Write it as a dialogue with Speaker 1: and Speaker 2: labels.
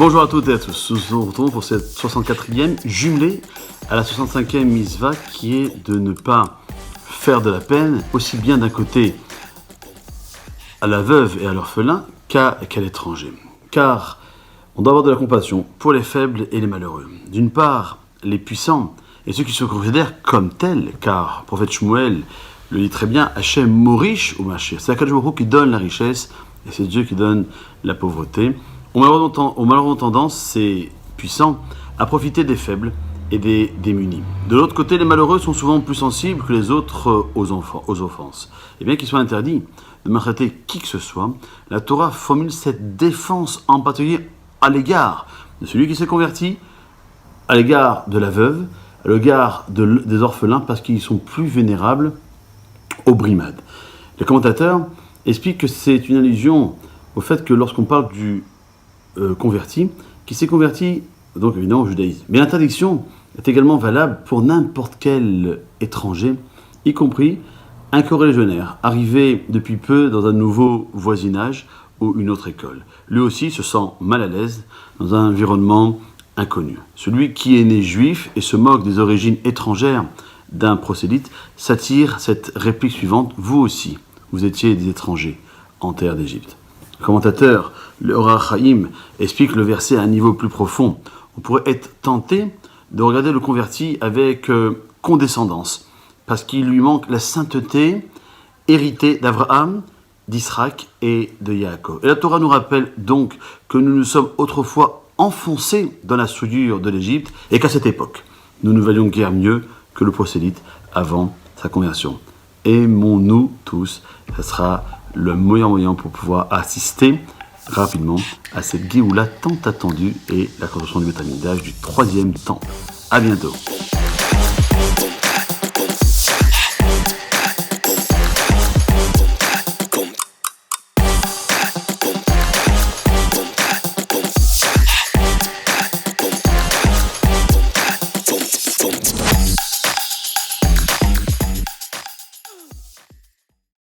Speaker 1: Bonjour à toutes et à tous, nous nous retrouvons pour cette 64e jumelée à la 65e mitzvah qui est de ne pas faire de la peine aussi bien d'un côté à la veuve et à l'orphelin qu'à l'étranger. Car on doit avoir de la compassion pour les faibles et les malheureux. D'une part, les puissants et ceux qui se considèrent comme tels, car le prophète Shmuel le dit très bien, Hachem Morish ou Machir. C'est Akadosh Baruch Hu qui donne la richesse et c'est Dieu qui donne la pauvreté. Ont malheureusement tendance, ces puissants, à profiter des faibles et des démunis. De l'autre côté, les malheureux sont souvent plus sensibles que les autres aux offenses. Et bien qu'il soit interdit de maltraiter qui que ce soit, la Torah formule cette défense en particulier à l'égard de celui qui s'est converti, à l'égard de la veuve, à l'égard des orphelins, parce qu'ils sont plus vénérables aux brimades. Les commentateurs expliquent que c'est une allusion au fait que lorsqu'on parle du converti, qui s'est converti donc évidemment au judaïsme. Mais l'interdiction est également valable pour n'importe quel étranger, y compris un corélégionnaire, arrivé depuis peu dans un nouveau voisinage ou une autre école. Lui aussi se sent mal à l'aise dans un environnement inconnu. Celui qui est né juif et se moque des origines étrangères d'un prosélyte s'attire cette réplique suivante: vous aussi, vous étiez des étrangers en terre d'Égypte. Le commentateur, le Or HaChaim, explique le verset à un niveau plus profond. On pourrait être tenté de regarder le converti avec condescendance, parce qu'il lui manque la sainteté héritée d'Abraham, d'Israël et de Yaakov. Et la Torah nous rappelle donc que nous nous sommes autrefois enfoncés dans la souillure de l'Égypte et qu'à cette époque, nous ne valions guère mieux que le prosélyte avant sa conversion. Aimons-nous tous, ce sera le meilleur moyen pour pouvoir assister rapidement à cette Géoula tant attendue et la construction du Beth Amikdash du 3e temple. À bientôt.